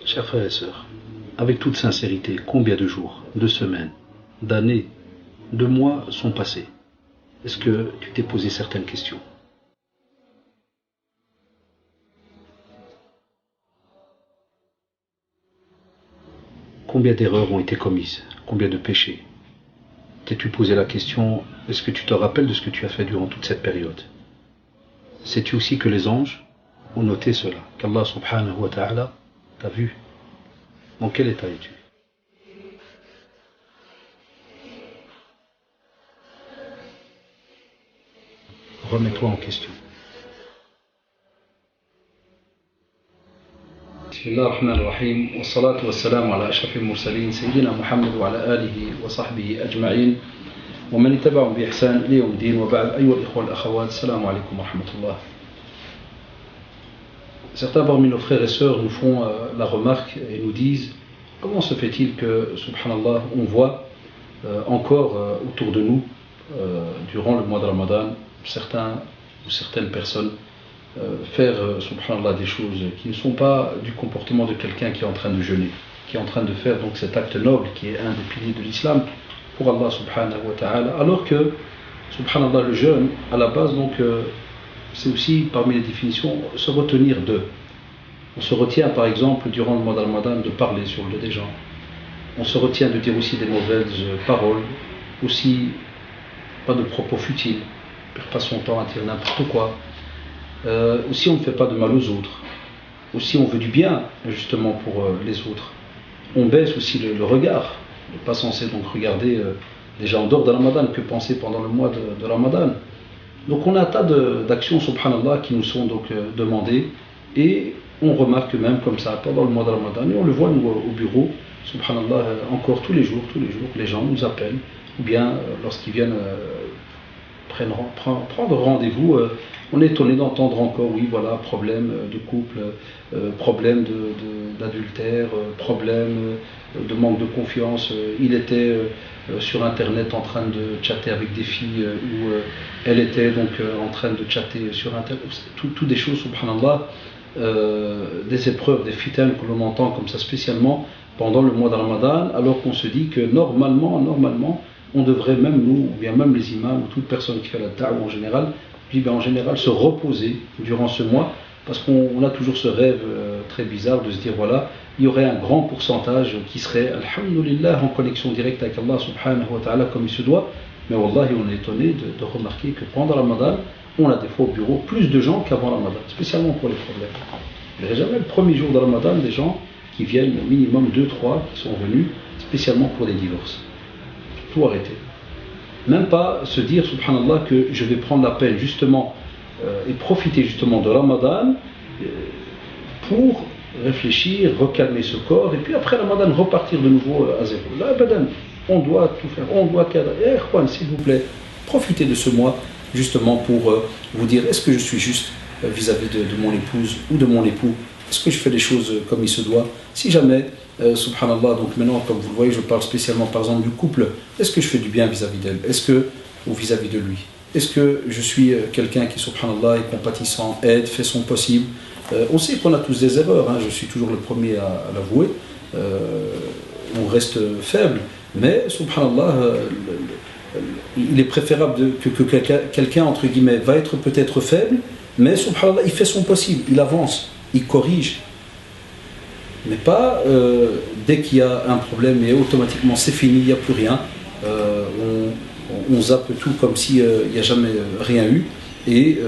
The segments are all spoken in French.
Chers frères et sœurs, avec toute sincérité, combien de jours, de semaines, d'années, de mois sont passés? Est-ce que tu t'es posé certaines questions? Combien d'erreurs ont été commises? Combien de péchés? T'es-tu posé la question, est-ce que tu te rappelles de ce que tu as fait durant toute cette période? Sais-tu aussi que les anges ont noté cela, qu'Allah subhanahu wa ta'ala t'a vu? Dans quel état es-tu? Remets-toi en question. Bismillah ar-Rahman ar-Rahim, wa salatu wa salam ala ashrafil mursalin, Sayyidina Muhammad wa ala alihi wa sahbihi ajma'in, wa man ittaba'ahum bi ihsan ila yawm din, wa ba'd, ayyuha al-ikhwa wal-akhawat, assalamu alaykum wa rahmatullah. Certains parmi nos frères et sœurs nous font la remarque et nous disent: comment se fait-il que, subhanallah, on voit encore autour de nous, durant le mois de Ramadan, certains ou certaines personnes faire, subhanallah, des choses qui ne sont pas du comportement de quelqu'un qui est en train de jeûner, qui est en train de faire donc cet acte noble qui est un des piliers de l'islam pour Allah subhanahu wa ta'ala, alors que, subhanallah, le jeûne, à la base, donc, c'est aussi parmi les définitions se retenir de. On se retient par exemple durant le mois de Ramadan de parler sur le dos des gens. On se retient de dire aussi des mauvaises paroles, aussi pas de propos futiles, on ne perd pas son temps à dire n'importe quoi. Aussi on ne fait pas de mal aux autres. Aussi on veut du bien justement pour les autres. On baisse aussi le regard. On n'est pas censé donc regarder déjà en dehors de Ramadan que penser pendant le mois de Ramadan. Donc on a un tas d'actions, subhanallah, qui nous sont donc demandées, et on remarque même comme ça pendant le mois de Ramadan, et on le voit nous au bureau, subhanallah, encore tous les jours, les gens nous appellent, ou bien lorsqu'ils viennent prendre rendez-vous, on est étonné d'entendre encore, oui voilà, problème de couple, problème d'adultère, problème de manque de confiance, il était sur internet en train de chatter avec des filles, ou elle était donc en train de chatter sur internet, tout des choses, subhanallah, des épreuves, des fitans que l'on entend comme ça spécialement pendant le mois de Ramadan, alors qu'on se dit que normalement, on devrait même nous, ou bien même les imams, ou toute personne qui fait la da'wah en général, se reposer durant ce mois, parce qu'on a toujours ce rêve très bizarre de se dire, voilà, il y aurait un grand pourcentage qui serait, alhamdulillah, en connexion directe avec Allah subhanahu wa ta'ala comme il se doit, mais wallahi, on est étonné de remarquer que pendant Ramadan, on a des fois au bureau plus de gens qu'avant Ramadan, spécialement pour les problèmes. Il n'y a jamais le premier jour de Ramadan des gens qui viennent, au minimum 2-3, qui sont venus spécialement pour des divorces. Tout arrêter. Même pas se dire, subhanallah, que je vais prendre la peine justement et profiter justement de Ramadan pour réfléchir, recalmer ce corps, et puis après Ramadan repartir de nouveau à zéro. Là, on doit tout faire, on doit cadrer. Ikhwan, s'il vous plaît, profitez de ce mois justement pour vous dire, est-ce que je suis juste vis-à-vis de mon épouse ou de mon époux? Est-ce que je fais les choses comme il se doit? Si jamais, subhanallah, donc maintenant, comme vous le voyez, je parle spécialement par exemple du couple, est-ce que je fais du bien vis-à-vis d'elle? Est-ce que, ou vis-à-vis de lui? Est-ce que je suis quelqu'un qui, subhanallah, est compatissant, aide, fait son possible? On sait qu'on a tous des erreurs, hein, je suis toujours le premier à l'avouer, on reste faible, mais subhanallah, il est préférable que quelqu'un, entre guillemets, va être peut-être faible, mais subhanallah, il fait son possible, il avance, il corrige. Mais pas dès qu'il y a un problème et automatiquement c'est fini, il n'y a plus rien, on zappe tout comme s'il n'y a jamais rien eu, et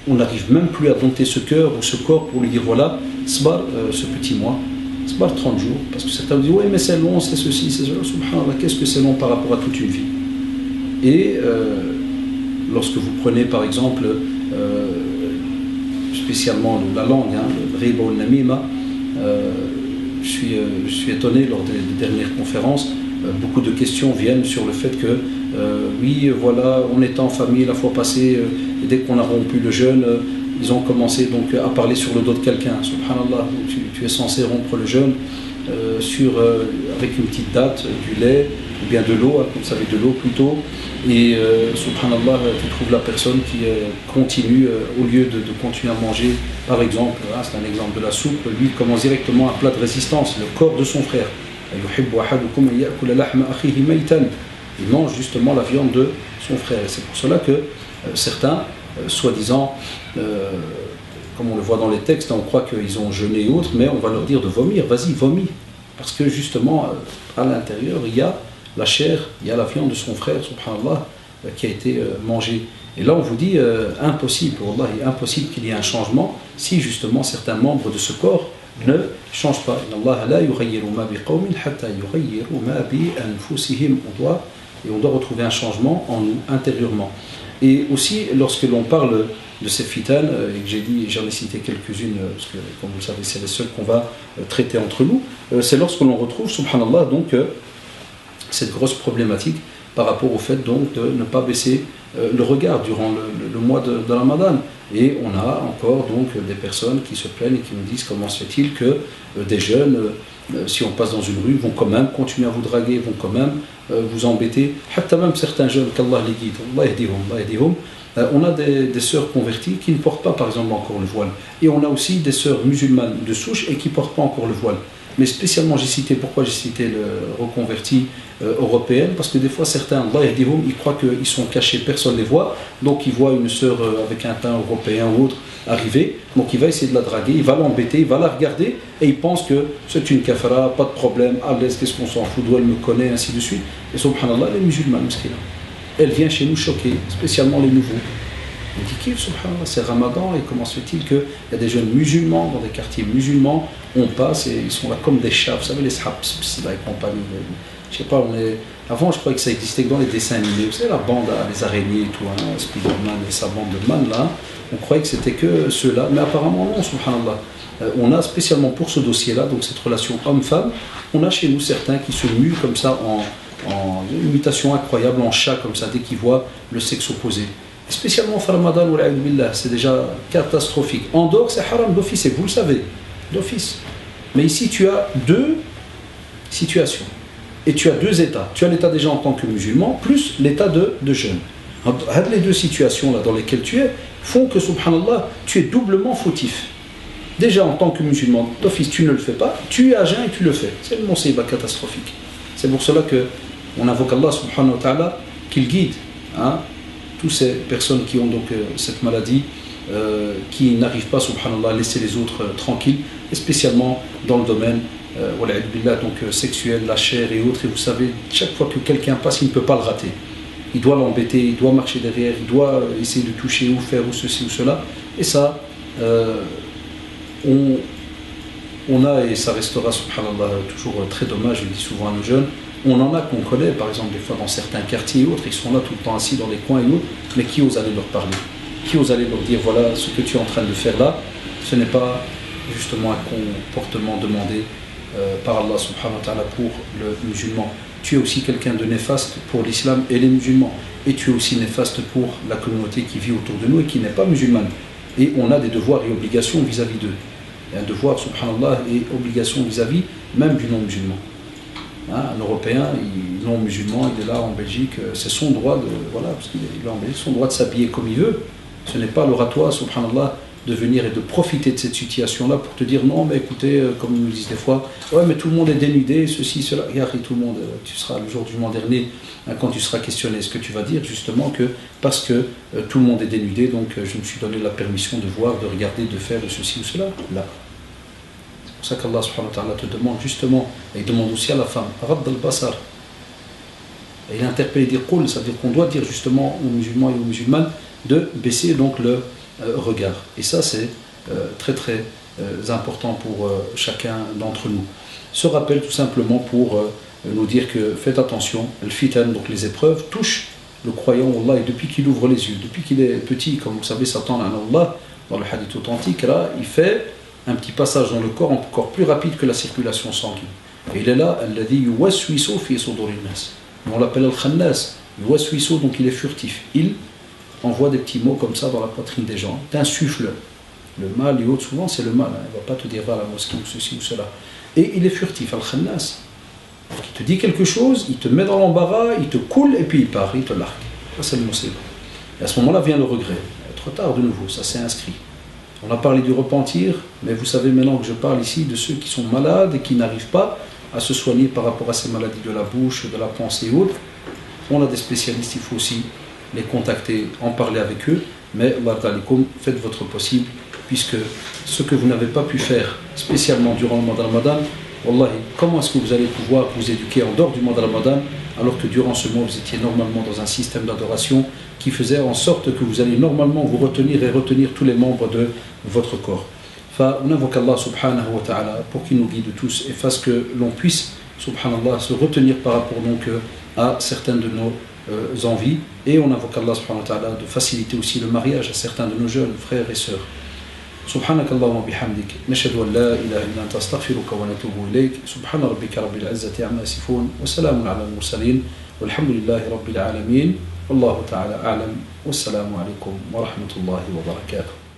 on n'arrive même plus à dompter ce cœur ou ce corps pour lui dire, voilà, sbar ce petit mois, sbar 30 jours, parce que certains disent, oui mais c'est long, c'est ceci, c'est cela, subhanallah, qu'est-ce que c'est long par rapport à toute une vie? Et lorsque vous prenez par exemple spécialement la langue, hein, le riba ou le namima, je suis étonné lors des dernières conférences, beaucoup de questions viennent sur le fait que oui, voilà, on était en famille la fois passée, et dès qu'on a rompu le jeûne, ils ont commencé donc à parler sur le dos de quelqu'un. Subhanallah, tu es censé rompre le jeûne avec une petite date, du lait, ou bien de l'eau, vous savez, de l'eau plutôt. Et subhanallah, tu trouves la personne qui continue, au lieu de continuer à manger, par exemple, c'est un exemple de la soupe, lui il commence directement un plat de résistance, le corps de son frère. Il mange justement la viande de son frère. Et c'est pour cela que certains, soi-disant, comme on le voit dans les textes, on croit qu'ils ont jeûné et autres, mais on va leur dire de vomir, vas-y, vomis. Parce que justement, à l'intérieur, il y a la chair, il y a la viande de son frère, subhanallah, qui a été mangée. Et là, on vous dit, impossible, wallahi, impossible qu'il y ait un changement si justement certains membres de ce corps ne changent pas. On doit retrouver un changement en nous, intérieurement. Et aussi, lorsque l'on parle de ces fitanes, et que j'en ai cité quelques-unes, parce que, comme vous le savez, c'est les seules qu'on va traiter entre nous, c'est lorsque l'on retrouve, subhanallah, donc, cette grosse problématique par rapport au fait donc de ne pas baisser le regard durant le mois de Ramadan. Et on a encore donc des personnes qui se plaignent et qui nous disent comment se fait-il que des jeunes, si on passe dans une rue, vont quand même continuer à vous draguer, vont quand même vous embêter. Hatta même certains jeunes, qu'Allah les guide, Allah yahdihum, on a des sœurs converties qui ne portent pas par exemple encore le voile. Et on a aussi des sœurs musulmanes de souche et qui ne portent pas encore le voile. Mais spécialement, pourquoi j'ai cité le reconverti européen? Parce que des fois, certains, ils croient qu'ils sont cachés, personne ne les voit. Donc, ils voient une sœur avec un teint européen ou autre arriver. Donc, il va essayer de la draguer, il va l'embêter, il va la regarder et il pense que c'est une kafara, pas de problème, à l'aise, qu'est-ce qu'on s'en fout, d'où elle me connaît, ainsi de suite. Et subhanallah, les musulmans, elle vient chez nous choquer, spécialement les nouveaux. On dit qu'il, subhanallah, c'est Ramadan, et comment se fait-il qu'il y a des jeunes musulmans dans des quartiers musulmans, on passe et ils sont là comme des chats, vous savez, les sahabs, et compagnie. Je sais pas, avant je croyais que ça existait que dans les dessins animés, vous savez, la bande, les araignées et tout, Spider-Man et sa bande de man là, on croyait que c'était que ceux-là, mais apparemment non, subhanallah. On a spécialement pour ce dossier-là, donc cette relation homme-femme, on a chez nous certains qui se muent comme ça en une mutation incroyable, en chat comme ça, dès qu'ils voient le sexe opposé. Spécialement au Ramadan, c'est déjà catastrophique. En dehors, c'est haram d'office, et vous le savez, d'office. Mais ici, tu as deux situations. Et tu as deux états. Tu as l'état déjà en tant que musulman, plus l'état de jeune. Les deux situations là dans lesquelles tu es font que, subhanallah, tu es doublement fautif. Déjà en tant que musulman, d'office, tu ne le fais pas, tu es à jeun et tu le fais. C'est le monséba catastrophique. C'est pour cela qu'on invoque Allah, subhanahu wa ta'ala, qu'il guide. Toutes ces personnes qui ont donc cette maladie, qui n'arrivent pas, subhanallah, à laisser les autres tranquilles, et spécialement dans le domaine donc, sexuel, la chair et autres. Et vous savez, chaque fois que quelqu'un passe, il ne peut pas le rater. Il doit l'embêter, il doit marcher derrière, il doit essayer de toucher ou faire ou ceci ou cela. Et ça, on a, et ça restera, subhanallah, toujours très dommage, je le dis souvent à nos jeunes, on en a qu'on connaît, par exemple, des fois dans certains quartiers et autres, ils sont là tout le temps assis dans les coins et autres, mais qui ose aller leur parler? Qui ose aller leur dire, voilà, ce que tu es en train de faire là, ce n'est pas justement un comportement demandé par Allah subhanahu wa ta'ala pour le musulman. Tu es aussi quelqu'un de néfaste pour l'islam et les musulmans. Et tu es aussi néfaste pour la communauté qui vit autour de nous et qui n'est pas musulmane. Et on a des devoirs et obligations vis-à-vis d'eux. Il y a un devoir, subhanallah, et obligation vis-à-vis même du non-musulman. Un Européen, non-musulman, il est là en Belgique, c'est son droit parce qu'il est là en Belgique, son droit de s'habiller comme il veut. Ce n'est pas l'or à toi, subhanallah, de venir et de profiter de cette situation-là pour te dire non, mais écoutez, comme ils nous disent des fois, ouais, mais tout le monde est dénudé, ceci, cela. Et tout le monde, tu seras le jour du jugement dernier, quand tu seras questionné, ce que tu vas dire justement que parce que tout le monde est dénudé, donc je me suis donné la permission de voir, de regarder, de faire, de ceci ou cela. Là. C'est pour ça qu'Allah subhanahu wa ta'ala te demande justement, et il demande aussi à la femme, Radd al-Basar. Et il interpelle et dit Qul, ça veut dire qu'on doit dire justement aux musulmans et aux musulmanes de baisser donc le regard. Et ça c'est très très important pour chacun d'entre nous. Ce rappel tout simplement pour nous dire que faites attention, le fitan, donc les épreuves, touchent le croyant Allah, et depuis qu'il ouvre les yeux, depuis qu'il est petit, comme vous savez, Satan, Allah, dans le hadith authentique, là, il fait un petit passage dans le corps encore plus rapide que la circulation sanguine. Et il est là, on l'appelle al-khannas, donc il est furtif. Il envoie des petits mots comme ça dans la poitrine des gens, t'insuffle le mal et autres, souvent c'est le mal, hein. Il ne va pas te dire va à la mosquée ou ceci ou cela. Et il est furtif, al-khannas. Il te dit quelque chose, il te met dans l'embarras, il te coule et puis il part, il te largue. Ça c'est le musib. Et à ce moment-là vient le regret. Trop tard de nouveau, ça s'est inscrit. On a parlé du repentir, mais vous savez maintenant que je parle ici de ceux qui sont malades et qui n'arrivent pas à se soigner par rapport à ces maladies de la bouche, de la pensée et autres. On a des spécialistes, il faut aussi les contacter, en parler avec eux, mais faites votre possible, puisque ce que vous n'avez pas pu faire spécialement durant le mois de Ramadan, Wallahi, comment est-ce que vous allez pouvoir vous éduquer en dehors du mois de Ramadan, alors que durant ce mois vous étiez normalement dans un système d'adoration qui faisait en sorte que vous allez normalement vous retenir et retenir tous les membres de votre corps. On invoque Allah subhanahu wa ta'ala pour qu'il nous guide tous et fasse que l'on puisse, subhanallah, se retenir par rapport donc à certaines de nos envies, et on invoque Allah subhanahu wa ta'ala de faciliter aussi le mariage à certains de nos jeunes frères et sœurs. سبحانك اللهم وبحمدك نشهد أن لا إله إلا أنت أستغفرك ونتوب إليك سبحان ربك رب العزة عما يصفون وسلام على المرسلين والحمد لله رب العالمين والله تعالى أعلم والسلام عليكم ورحمة الله وبركاته.